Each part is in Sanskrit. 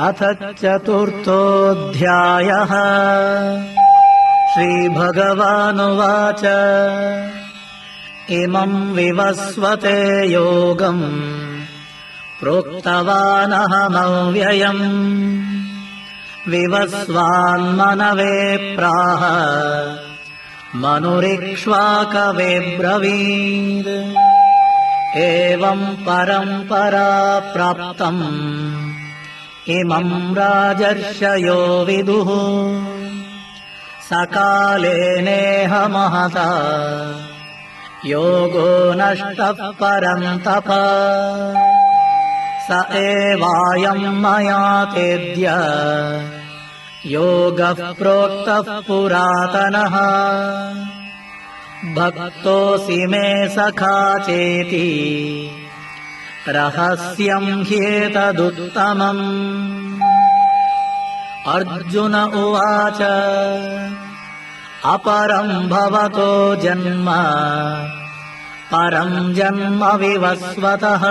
अथ चतुर्थोऽध्यायः। श्रीभगवानुवाच इमं विवस्वते योगम् प्रोक्तवानहमव्ययम् विवस्वान्मनवे प्राह मनुरिक्ष्वाकवे ब्रवीत् एवं परम्परा प्राप्तम् इमं राजर्षयो विदुः सकाले नेह महता योगो नष्टः परन्तप स एवायं मया तेद्य योगः प्रोक्तः पुरातनः भक्तोऽसि मे सखा चेति रहस्यं ह्येतदुत्तमम्। अर्जुन उवाच अपरं भवतो जन्म परं जन्म विवस्वतः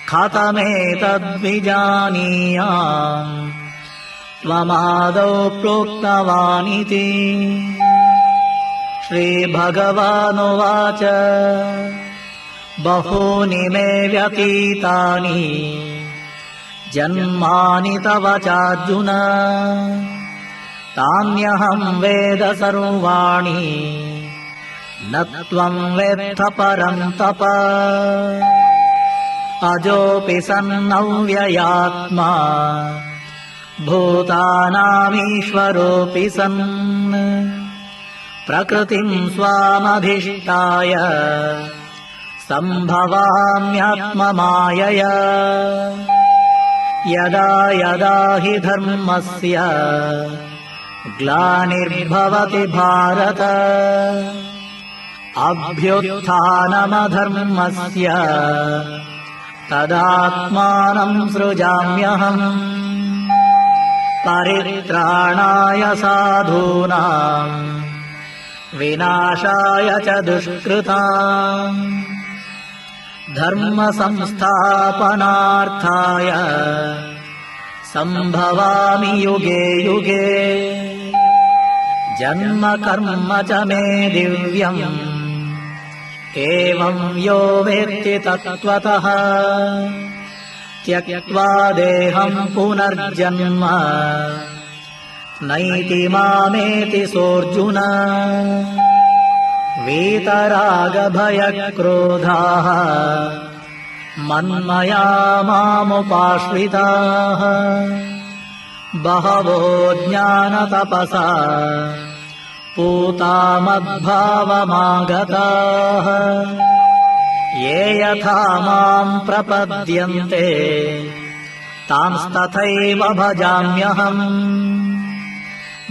कथमेतद्विजानीयाम् त्वमादौ प्रोक्तवानिति। श्रीभगवानुवाच बहूनि मे व्यतीतानि जन्मानि तव चार्जुन तान्यहं वेद सर्वाणि न त्वं वेत्थ परन्तप। अजोऽपि सन्नव्ययात्मा भूतानामीश्वरोऽपि सन् प्रकृतिं स्वामधिष्ठाय सम्भवाम्यात्ममायया। यदा यदा हि धर्मस्य ग्लानिर्भवति भारत अभ्युत्थानमधर्मस्य तदात्मानं सृजाम्यहम्। परित्राणाय साधूनां विनाशाय च दुष्कृताम् धर्म संस्थापनार्थाय सम्भवामि युगे युगे। जन्म कर्म च मे दिव्यम् एवं यो वेत्ति तत्त्वतः त्यक्त्वा देहं पुनर्जन्म नैति मामेति सोऽर्जुन। वीतरागभयक्रोधाः मन्मया मामुपाश्रिताः बहवो ज्ञानतपसा पूता मद्भावमागताः। ये यथा मां प्रपद्यन्ते तांस्तथैव भजाम्यहम्।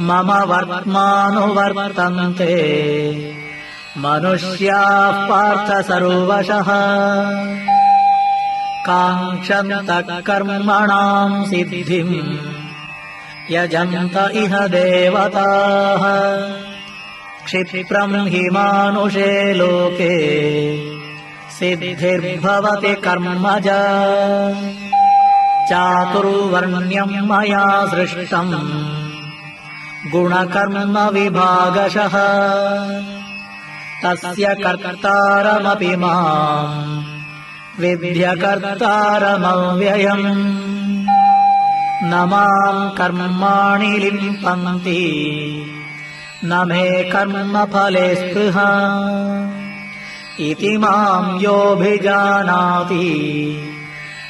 मम वर्त्मानुवर्तन्ते मनुष्याः पार्थ सर्वशः काङ्क्षन्तः कर्मणां सिद्धिं यजन्त इह देवताः। क्षिप्रं हि मानुषे लोके सिद्धिर्भवति कर्मजा चातुर्वर्ण्यं मया सृष्टम् गुणकर्म विभागशः तस्य कर्तारमपि माम् विद्यकर्तारमव्ययम्। न मां कर्माणि लिम्पन्ति न मे कर्मफले स्पृहा इति मां योऽभिजानाति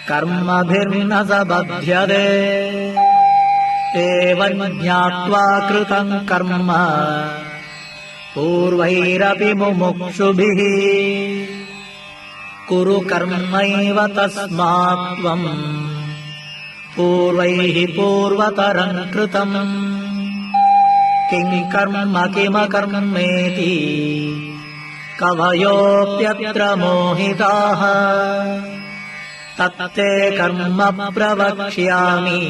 कर्मभिर्न स बध्यते। एवं ज्ञात्वा कृतं कर्म पूर्वैरपि मुमुक्षुभिः कुरु कर्मैव तस्मात् त्वम् पूर्वैः पूर्वतरं कृतम्। किं कर्म किमकर्मेति कवयोऽप्यत्र मोहिताः तत्ते कर्म प्रवक्ष्यामि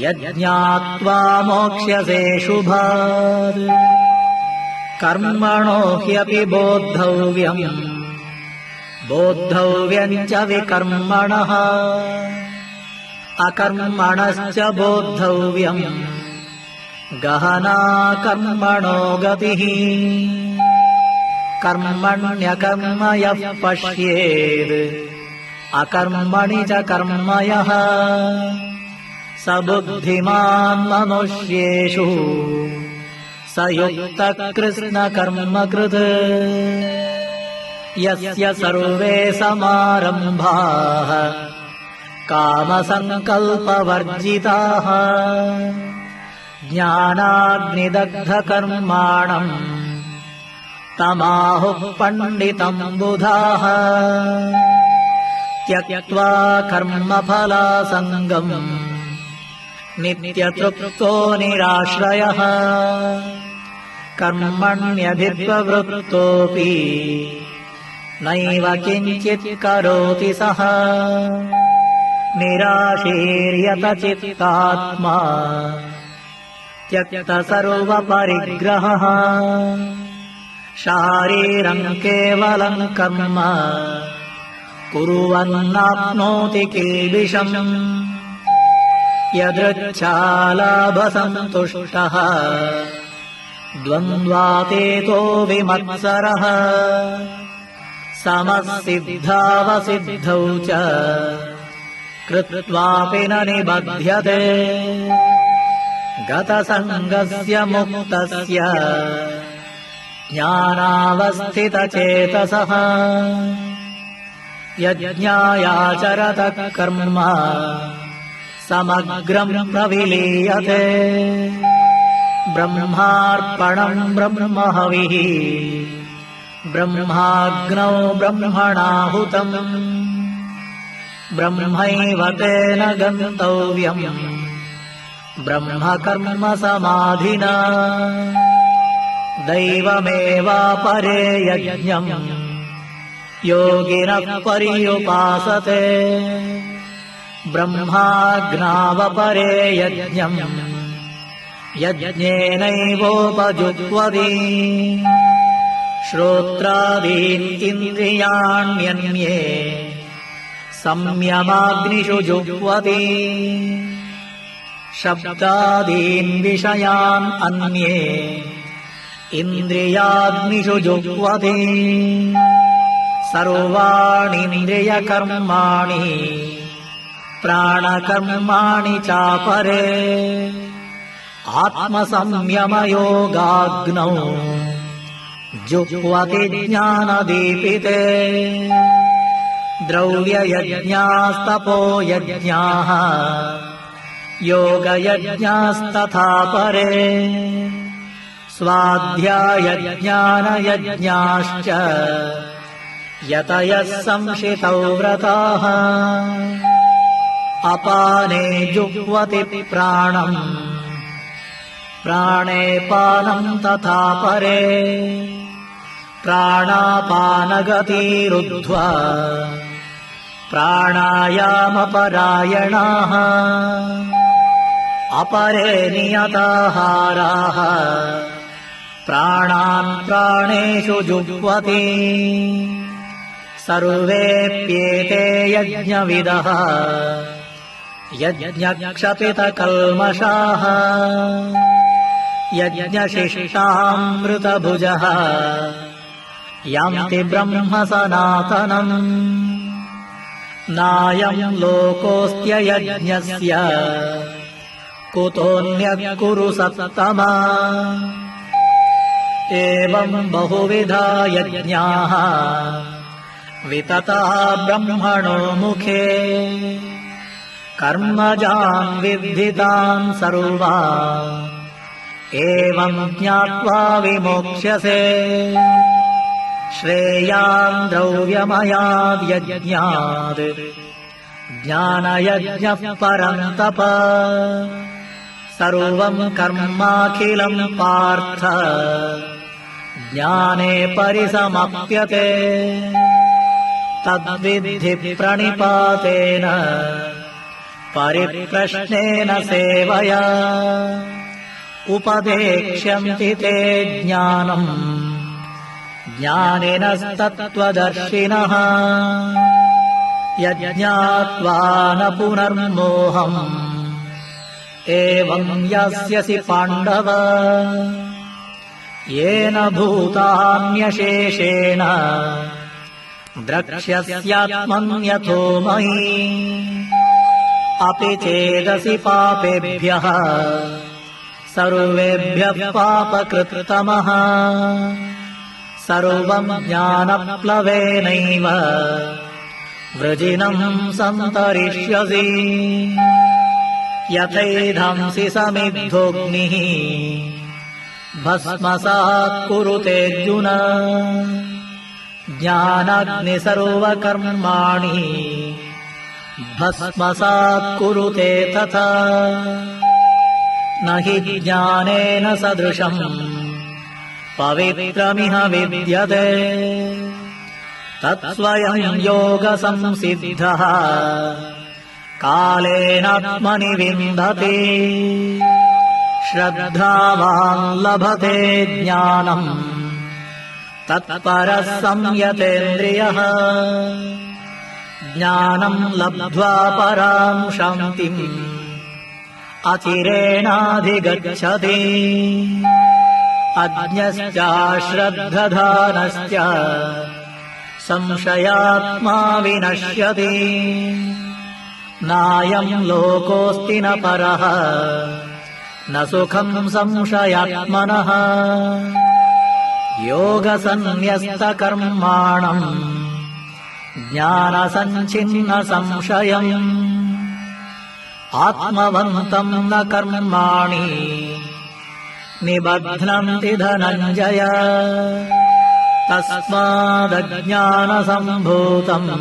यज्ञात्वा मोक्ष्यसे शुभात्। कर्मणो ह्यपि बोद्धव्यम् बोद्धव्यम् च विकर्मणः अकर्मणश्च बोद्धव्यम् गहना कर्मणो गतिः कर्मण्यकर्म यः पश्येत् अकर्मणि च कर्म यः स बुद्धिमान् मनुष्येषु स युक्तः कृष्णकर्मकृत् यस्य सर्वे समारम्भाः कामसङ्कल्पवर्जिताः ज्ञानाग्निदग्धकर्माणम् तमाहुः पण्डितम् बुधाः त्यक्त्वा कर्मफलासङ्गम् नित्यतृप्तो निराश्रयः कर्मण्यभिप्रवृत्तोऽपि नैव किञ्चित् करोति सः निराशीर्यतचित्तात्मा त्यक्तसर्वपरिग्रहः शारीरम् केवलम् कर्म कुर्वन्नाप्नोति किल्बिषम् यदृच्छालाभसन्तुष्टः द्वन्द्वातीतो विमत्सरः समसिद्धावसिद्धौ च कृत्वापि न निबध्यते गतसङ्गस्य मुक्तस्य ज्ञानावस्थितचेतसः यज्ञायाचरतः कर्म समग्रम् प्रविलीयते ब्रह्मार्पणम् ब्रह्महविः ब्रह्माग्नौ ब्रह्मणाहुतम् ब्रह्मैव तेन गन्तव्यम् ब्रह्मकर्म समाधिना दैवमेवापरे यज्ञम् योगिनः पर्युपासते ब्रह्माग्नावपरे यज्ञम् यज्ञेनैवोपजुह्वति श्रोत्रादीन् इन्द्रियाण्यन्ये संयमाग्निषु जुह्वति शब्दादीन् विषयान् अन्ये इन्द्रियाग्निषु जुह्वति सर्वाणीन्द्रियकर्माणि प्राणकर्माणि चापरे आत्मसंयमयोगाग्नौ जुह्वति ज्ञानदीपिते द्रव्ययज्ञास्तपो यज्ञाः योगयज्ञास्तथा परे स्वाध्यायज्ञानयज्ञाश्च यतयः संशितौ व्रताः अपाने जुह्वति प्राणम् प्राणे पानम् तथा परे प्राणापानगतिरुद्ध्वा प्राणायामपरायणाः अपरे नियताहाराः प्राणान् प्राणेषु जुह्वति सर्वेऽप्येते यज्ञविदः यज्ञक्षपितकल्मषाः यज्ञशिष्टामृतभुजः यान्ति ब्रह्म सनातनम् नायम् लोकोऽस्त्ययज्ञस्य कुतोऽन्यः कुरु सत्तमा एवम् बहुविधा यज्ञाः वितताः ब्रह्मणो मुखे कर्मजान् विद्धितान् सर्वान् एवम् ज्ञात्वा विमोक्ष्यसे श्रेयान् द्रव्यमयाद् यज्ञात् ज्ञानयज्ञः परम् तप सर्वम् कर्माखिलम् पार्थ ज्ञाने परिसमाप्यते तद्विद्धि प्रणिपातेन परिप्रश्नेन सेवया उपदेक्ष्यन्ति ते ज्ञानम् ज्ञानिनस्तत्त्वदर्शिनः यज्ञात्वा न पुनर्मोहम् एवम् यास्यसि पाण्डव येन भूतान्यशेषेण द्रक्ष्यस्यात्मन्यथो मयि अपि चेदसि पापेभ्यः सर्वेभ्यः पापकृत्तमः सर्वम् ज्ञानप्लवेनैव वृजिनम् सन्तरिष्यसि यथैधंसि समिद्धोऽग्निः भस्मसात् कुरुतेऽर्जुन ज्ञानाग्नि सर्वकर्माणि भस्मसात् कुरुते तथा न हि ज्ञानेन सदृशम् पवित्रमिह विद्यते तत्स्वयम् योगसंसिद्धः कालेनात्मनि विन्दति श्रद्धावान् लभते ज्ञानम् तत्परः संयतेन्द्रियः ज्ञानम् लब्ध्वा पराम् शान्तिम् अचिरेणाधिगच्छति अज्ञश्चाश्रद्धधानश्च संशयात्मा विनश्यति नायम् लोकोऽस्ति न परः न सुखम् संशयात्मनः योगसन्न्यस्तकर्माणम् ज्ञानसञ्छिन्न संशयम् आत्मवन्तम् न कर्माणि निबध्नन्ति धनञ्जय तस्मादज्ञानसम्भूतम्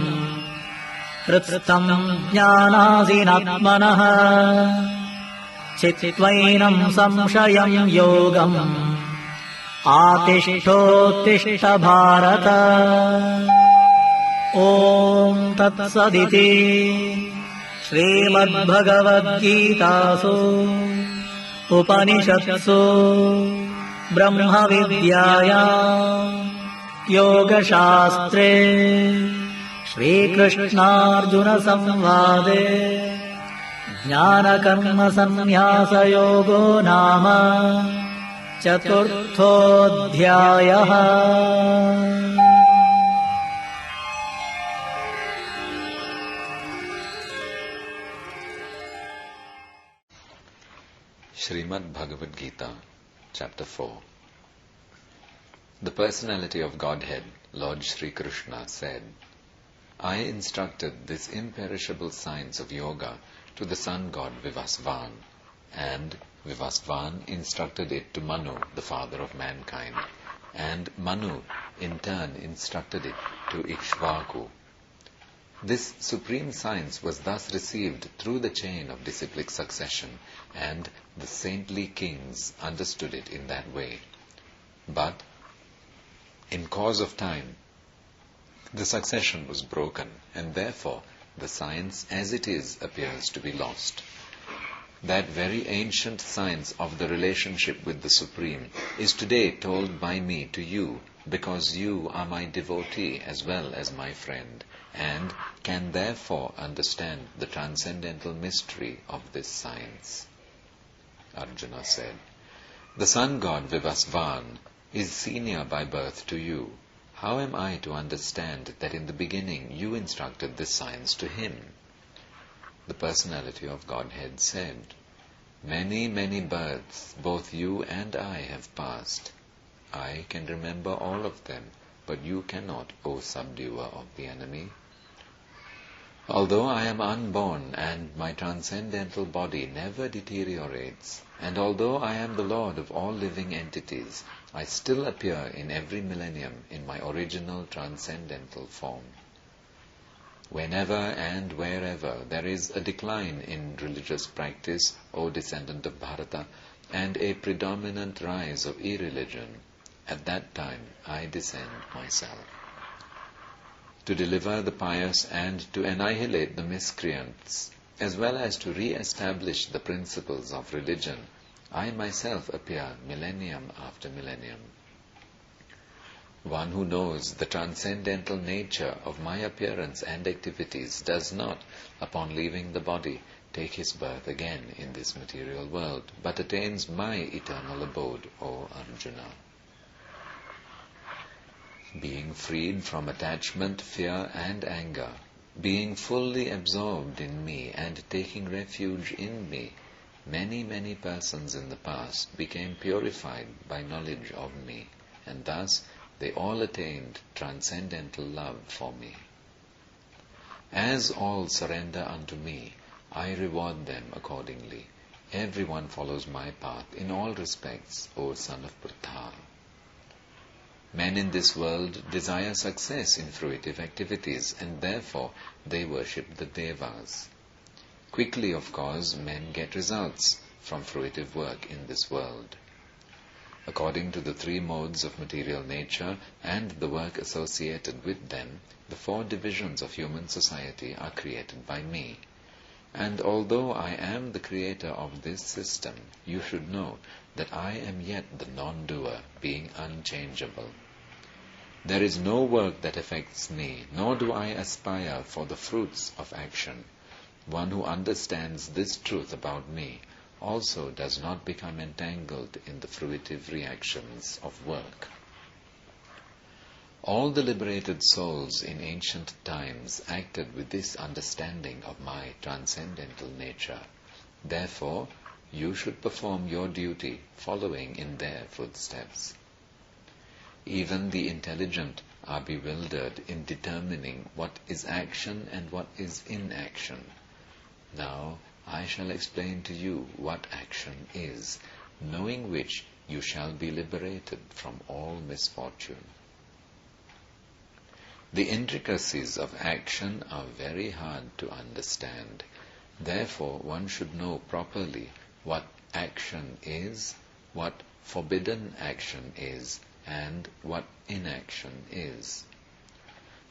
हृत्स्थम् ज्ञानासीनात्मनः चित्त्वैनम् संशयम् योगम् आतिष्ठोत्तिष्ठ भारत ॐ तत्सदिति श्रीमद्भगवद्गीतासु उपनिषत्सु ब्रह्मविद्यायाम् योगशास्त्रे श्रीकृष्णार्जुनसंवादे ज्ञानकर्मसन्न्यासयोगो नाम चतुर्थोऽध्यायः। Srimad Bhagavad Gita, Chapter 4. The Personality of Godhead, Lord Shri Krishna, said, I instructed this imperishable science of yoga to the sun god Vivasvan, and Vivasvan instructed it to Manu, the father of mankind, and Manu in turn instructed it to Ikshvaku. This supreme science was thus received through the chain of disciplic succession, and the saintly kings understood it in that way. But, in course of time, the succession was broken, and therefore the science as it is appears to be lost. That very ancient science of the relationship with the Supreme is today told by me to you, because you are my devotee as well as my friend, and can therefore understand the transcendental mystery of this science. Arjuna said, the sun god Vivasvan is senior by birth to you. How am I to understand that in the beginning you instructed this science to him? The Personality of Godhead said, many, many births both you and I have passed. I can remember all of them, but you cannot, O subduer of the enemy. Although I am unborn and my transcendental body never deteriorates, and although I am the Lord of all living entities, I still appear in every millennium in my original transcendental form. Whenever and wherever there is a decline in religious practice, O descendant of Bharata, and a predominant rise of irreligion, at that time I descend myself. To deliver the pious and to annihilate the miscreants, as well as to re-establish the principles of religion, I myself appear millennium after millennium. One who knows the transcendental nature of my appearance and activities does not, upon leaving the body, take his birth again in this material world, but attains my eternal abode, O Arjuna. Being freed from attachment, fear and anger, being fully absorbed in me and taking refuge in me, many persons in the past became purified by knowledge of me, and thus they all attained transcendental love for me. As all surrender unto me, I reward them accordingly. Everyone follows my path in all respects, O son of Pritha. Men in this world desire success in fruitive activities, and therefore they worship the Devas. Quickly, of course, men get results from fruitive work in this world. According to the three modes of material nature and the work associated with them, the four divisions of human society are created by me. And although I am the creator of this system, you should know that I am yet the non-doer, being unchangeable. There is no work that affects me, nor do I aspire for the fruits of action. One who understands this truth about me also does not become entangled in the fruitive reactions of work. All the liberated souls in ancient times acted with this understanding of my transcendental nature. Therefore, you should perform your duty following in their footsteps. Even the intelligent are bewildered in determining what is action and what is inaction. Now, I shall explain to you what action is, knowing which you shall be liberated from all misfortune. The intricacies of action are very hard to understand. Therefore, one should know properly what action is, what forbidden action is, and what inaction is.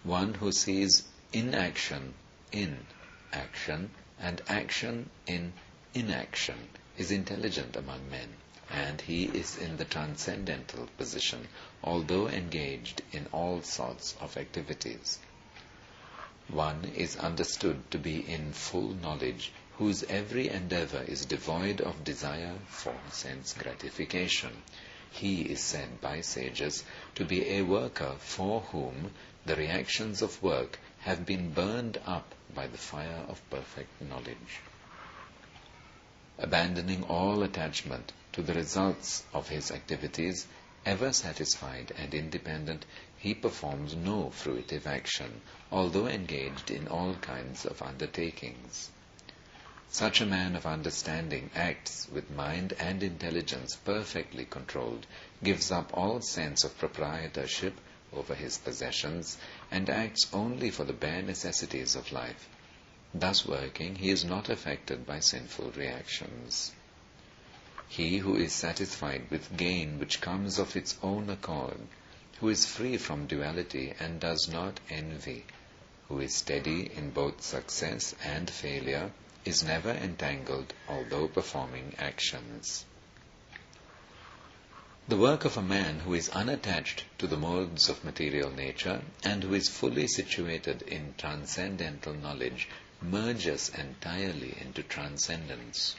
One who sees inaction in action and action in inaction is intelligent among men, and he is in the transcendental position, although engaged in all sorts of activities. One is understood to be in full knowledge, whose every endeavor is devoid of desire for sense gratification. He is said by sages to be a worker for whom the reactions of work have been burned up by the fire of perfect knowledge. Abandoning all attachment to the results of his activities, ever satisfied and independent, he performs no fruitive action, although engaged in all kinds of undertakings. Such a man of understanding acts with mind and intelligence perfectly controlled, gives up all sense of proprietorship over his possessions, and acts only for the bare necessities of life. Thus working, he is not affected by sinful reactions. He who is satisfied with gain which comes of its own accord, who is free from duality and does not envy, who is steady in both success and failure, is never entangled although performing actions. The work of a man who is unattached to the modes of material nature and who is fully situated in transcendental knowledge merges entirely into transcendence.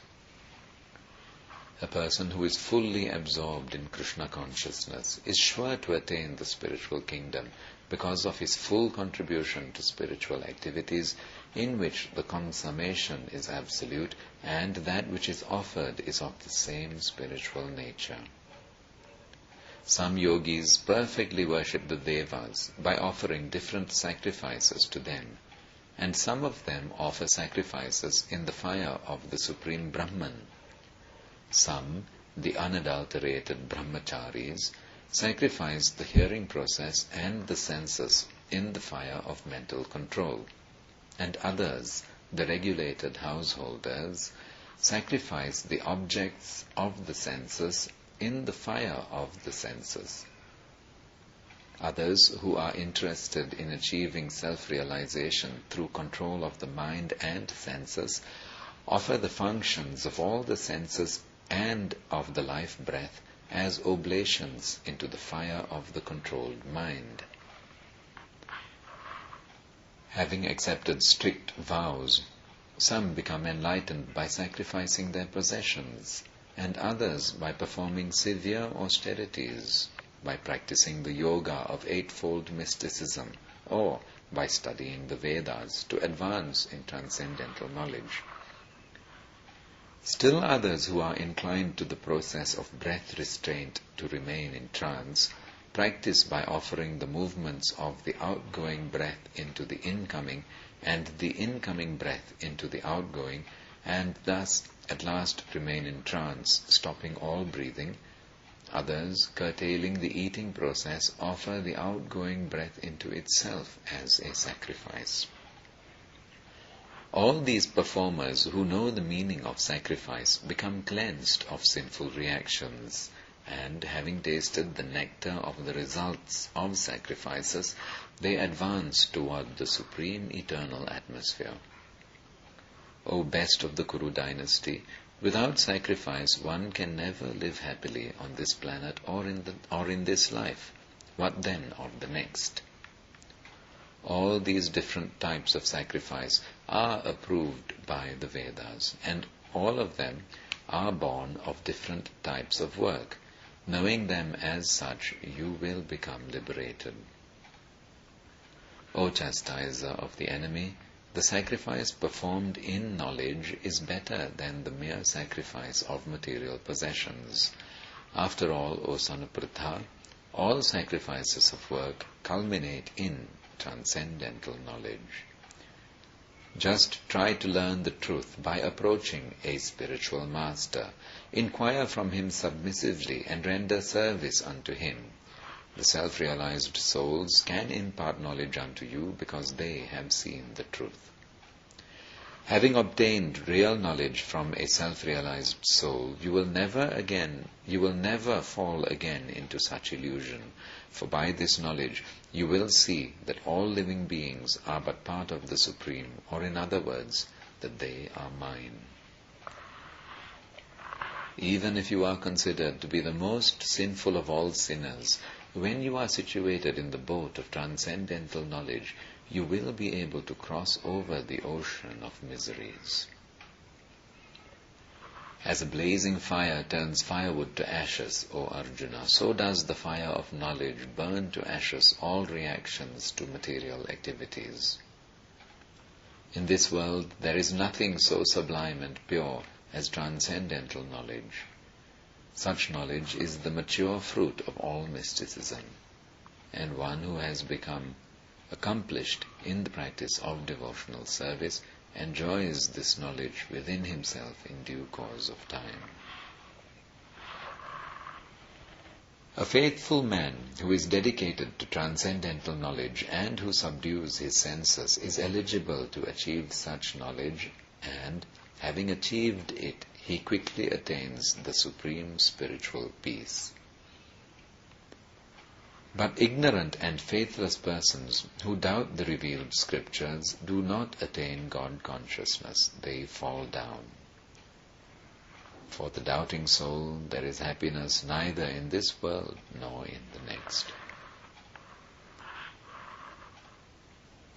A person who is fully absorbed in Krishna consciousness is sure to attain the spiritual kingdom because of his full contribution to spiritual activities, in which the consummation is absolute and that which is offered is of the same spiritual nature. Some yogis perfectly worship the Devas by offering different sacrifices to them, and some of them offer sacrifices in the fire of the Supreme Brahman. Some, the unadulterated brahmacharis, sacrifice the hearing process and the senses in the fire of mental control, and others, the regulated householders, sacrifice the objects of the senses in the fire of the senses. Others, who are interested in achieving self-realization through control of the mind and senses, offer the functions of all the senses and of the life breath as oblations into the fire of the controlled mind. Having accepted strict vows, some become enlightened by sacrificing their possessions, and others by performing severe austerities, by practicing the yoga of eightfold mysticism, or by studying the Vedas to advance in transcendental knowledge. Still others who are inclined to the process of breath restraint to remain in trance practice by offering the movements of the outgoing breath into the incoming and the incoming breath into the outgoing, and thus at last remain in trance, stopping all breathing. Others, curtailing the eating process, offer the outgoing breath into itself as a sacrifice. All these performers who know the meaning of sacrifice become cleansed of sinful reactions, and having tasted the nectar of the results of sacrifices, they advance toward the supreme eternal atmosphere. O best of the Kuru dynasty, without sacrifice one can never live happily on this planet or in this life. What then of the next? All these different types of sacrifice are approved by the Vedas, and all of them are born of different types of work. Knowing them as such, you will become liberated. O chastiser of the enemy, the sacrifice performed in knowledge is better than the mere sacrifice of material possessions. After all, O son of Pritha, all sacrifices of work culminate in transcendental knowledge. Just try to learn the truth by approaching a spiritual master. Inquire from him submissively and render service unto him. The self-realized souls can impart knowledge unto you because they have seen the truth. Having obtained real knowledge from a self-realized soul, you will never fall again into such illusion, for by this knowledge you will see that all living beings are but part of the Supreme, or in other words, that they are mine. Even if you are considered to be the most sinful of all sinners, when you are situated in the boat of transcendental knowledge, you will be able to cross over the ocean of miseries. As a blazing fire turns firewood to ashes, O Arjuna, so does the fire of knowledge burn to ashes all reactions to material activities. In this world there is nothing so sublime and pure as transcendental knowledge. Such knowledge is the mature fruit of all mysticism, and one who has become accomplished in the practice of devotional service enjoys this knowledge within himself in due course of time. A faithful man who is dedicated to transcendental knowledge and who subdues his senses is eligible to achieve such knowledge, and, having achieved it, he quickly attains the supreme spiritual peace. But ignorant and faithless persons who doubt the revealed scriptures do not attain God consciousness. They fall down. For the doubting soul there is happiness neither in this world nor in the next.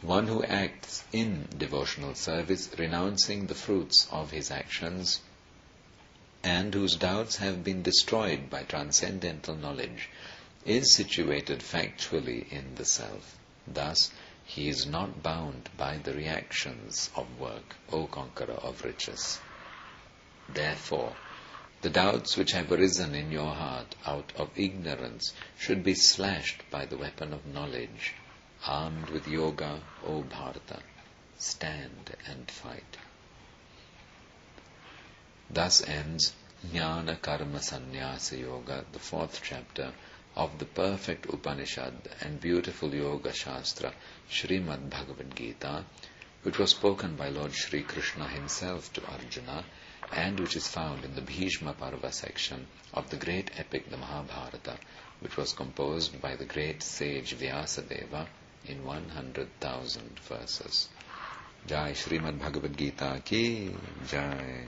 One who acts in devotional service, renouncing the fruits of his actions, and whose doubts have been destroyed by transcendental knowledge, is situated factually in the self. Thus, he is not bound by the reactions of work, O conqueror of riches. Therefore, the doubts which have arisen in your heart out of ignorance should be slashed by the weapon of knowledge. Armed with yoga, O Bharata, stand and fight. Thus ends Jnana Karma Sannyasa Yoga, the 4th chapter of the perfect Upanishad and beautiful Yoga Shastra, Srimad Bhagavad Gita, which was spoken by Lord Sri Krishna himself to Arjuna, and which is found in the Bhishma Parva section of the great epic, the Mahabharata, which was composed by the great sage Vyasadeva in 100,000 verses. Jai Srimad Bhagavad Gita ki Jai.